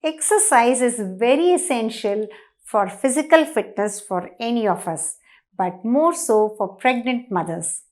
Exercise is very essential for physical fitness for any of us, but more so for pregnant mothers.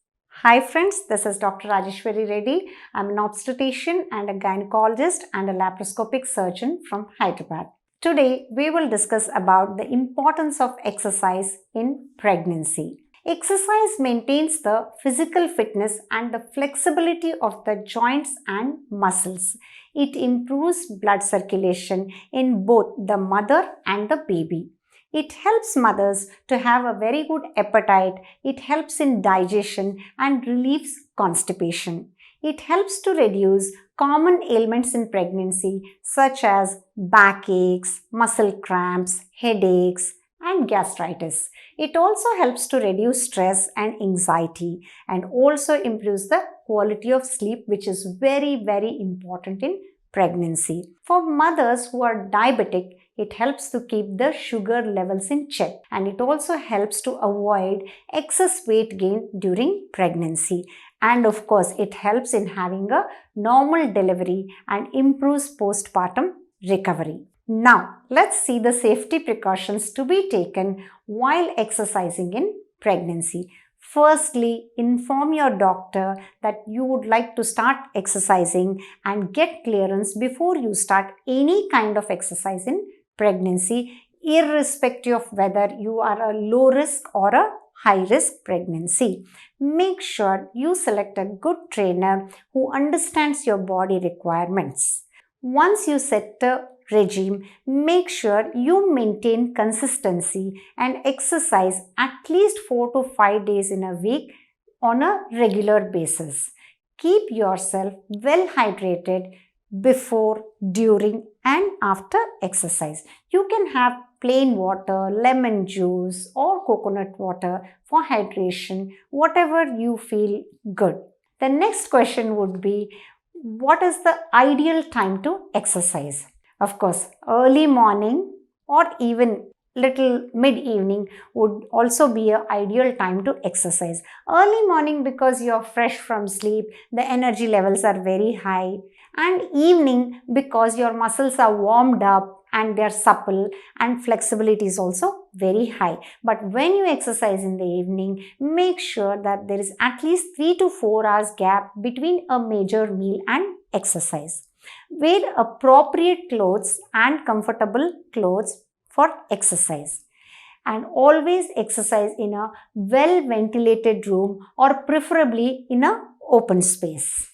Hi friends, this is Dr. Rajeshwari Reddy. I'm an obstetrician and a gynecologist and a laparoscopic surgeon from Hyderabad. Today, we will discuss about the importance of exercise in pregnancy. Exercise maintains the physical fitness and the flexibility of the joints and muscles. It improves blood circulation in both the mother and the baby. It helps mothers to have a very good appetite. It helps in digestion and relieves constipation. It helps to reduce common ailments in pregnancy such as backaches, muscle cramps, headaches, and gastritis. It also helps to reduce stress and anxiety and also improves the quality of sleep, which is very, very important in pregnancy. For mothers who are diabetic, it helps to keep the sugar levels in check, and it also helps to avoid excess weight gain during pregnancy. And of course, it helps in having a normal delivery and improves postpartum recovery. Now, let's see the safety precautions to be taken while exercising in pregnancy. Firstly, inform your doctor that you would like to start exercising and get clearance before you start any kind of exercise in pregnancy, irrespective of whether you are a low risk or a high risk pregnancy. Make sure you select a good trainer who understands your body requirements. Once you set the regime, make sure you maintain consistency and exercise at least 4 to 5 days in a week on a regular basis. Keep yourself well hydrated before, during, and after exercise. You can have plain water, lemon juice, or coconut water for hydration, whatever you feel good. The next question would be, what is the ideal time to exercise? Of course, early morning or even little mid-evening would also be an ideal time to exercise. Early morning because you're fresh from sleep, the energy levels are very high, and evening because your muscles are warmed up and they're supple and flexibility is also very high. But when you exercise in the evening, make sure that there is at least 3 to 4 hours gap between a major meal and exercise. Wear appropriate clothes and comfortable clothes for exercise. And always exercise in a well ventilated room or preferably in an open space.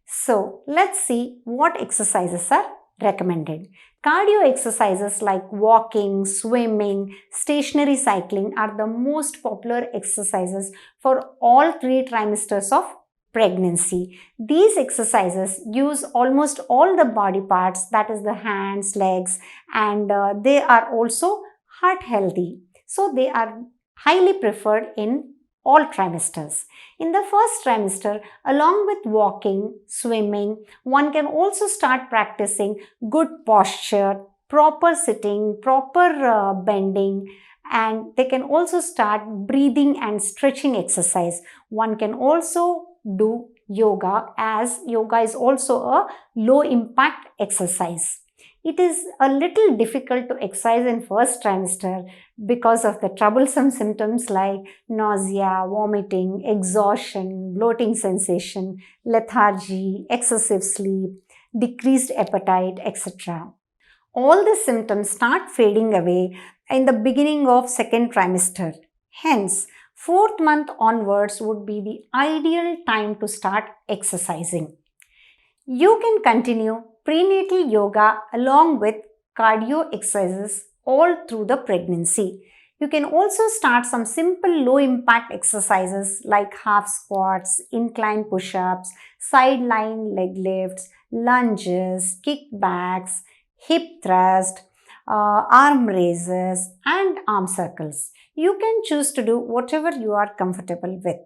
So, let's see what exercises are recommended. Cardio exercises like walking, swimming, stationary cycling are the most popular exercises for all 3 trimesters of pregnancy. These exercises use almost all the body parts, that is the hands, legs, and they are also heart healthy. So they are highly preferred in all trimesters. In the first trimester, along with walking, swimming, one can also start practicing good posture, proper sitting, proper bending, and they can also start breathing and stretching exercise. One can also do yoga, as yoga is also a low impact exercise. It is a little difficult to exercise in first trimester because of the troublesome symptoms like nausea, vomiting, exhaustion, bloating sensation, lethargy, excessive sleep, decreased appetite, etc. All the symptoms start fading away in the beginning of second trimester. Hence, 4th month onwards would be the ideal time to start exercising. You can continue prenatal yoga along with cardio exercises all through the pregnancy. You can also start some simple low impact exercises like half squats, incline push-ups, side lying leg lifts, lunges, kickbacks, hip thrust, arm raises, and arm circles. You can choose to do whatever you are comfortable with.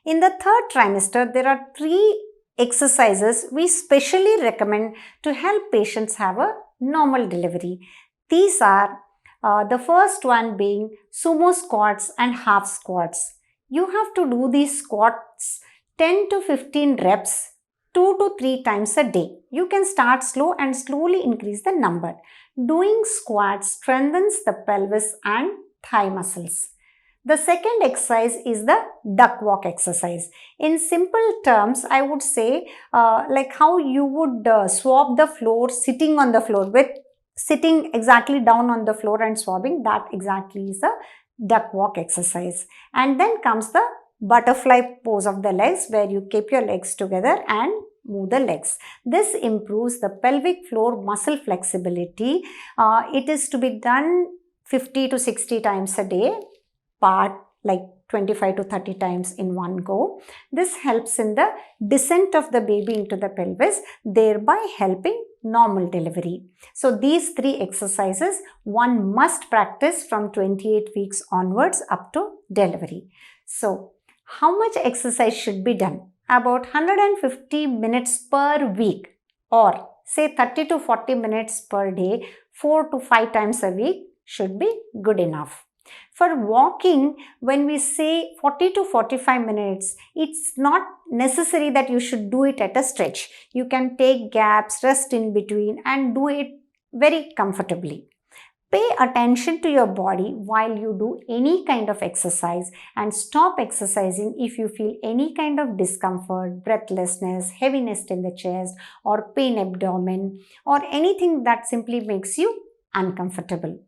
In the 3rd trimester, there are 3 exercises we specially recommend to help patients have a normal delivery. These are the first one being sumo squats and half squats. You have to do these squats 10 to 15 reps 2 to 3 times a day. You can start slow and slowly increase the number. Doing squats strengthens the pelvis and thigh muscles. The second exercise is the duck walk exercise. In simple terms, I would say like how you would swab the floor sitting on the floor, with sitting exactly down on the floor and swabbing, that exactly is the duck walk exercise. And then comes the butterfly pose of the legs, where you keep your legs together and move the legs. This improves the pelvic floor muscle flexibility. It is to be done 50 to 60 times a day, part like 25 to 30 times in one go. This helps in the descent of the baby into the pelvis, thereby helping normal delivery. So these three exercises one must practice from 28 weeks onwards up to delivery. So how much exercise should be done? About 150 minutes per week, or say 30 to 40 minutes per day, 4 to 5 times a week should be good enough. For walking, when we say 40 to 45 minutes, it's not necessary that you should do it at a stretch. You can take gaps, rest in between, and do it very comfortably. Pay attention to your body while you do any kind of exercise, and stop exercising if you feel any kind of discomfort, breathlessness, heaviness in the chest, or pain abdomen, or anything that simply makes you uncomfortable.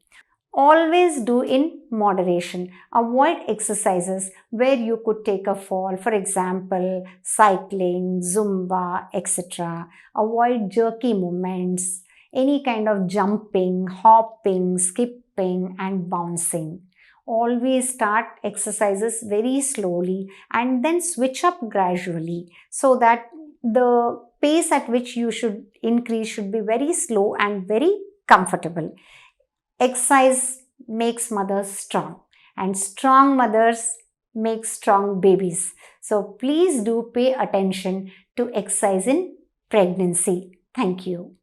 Always do in moderation. Avoid exercises where you could take a fall, for example, cycling, Zumba, etc. Avoid jerky movements, any kind of jumping, hopping, skipping, and bouncing. Always start exercises very slowly and then switch up gradually, so that the pace at which you should increase should be very slow and very comfortable. Exercise makes mothers strong, and strong mothers make strong babies. So please do pay attention to exercise in pregnancy. Thank you.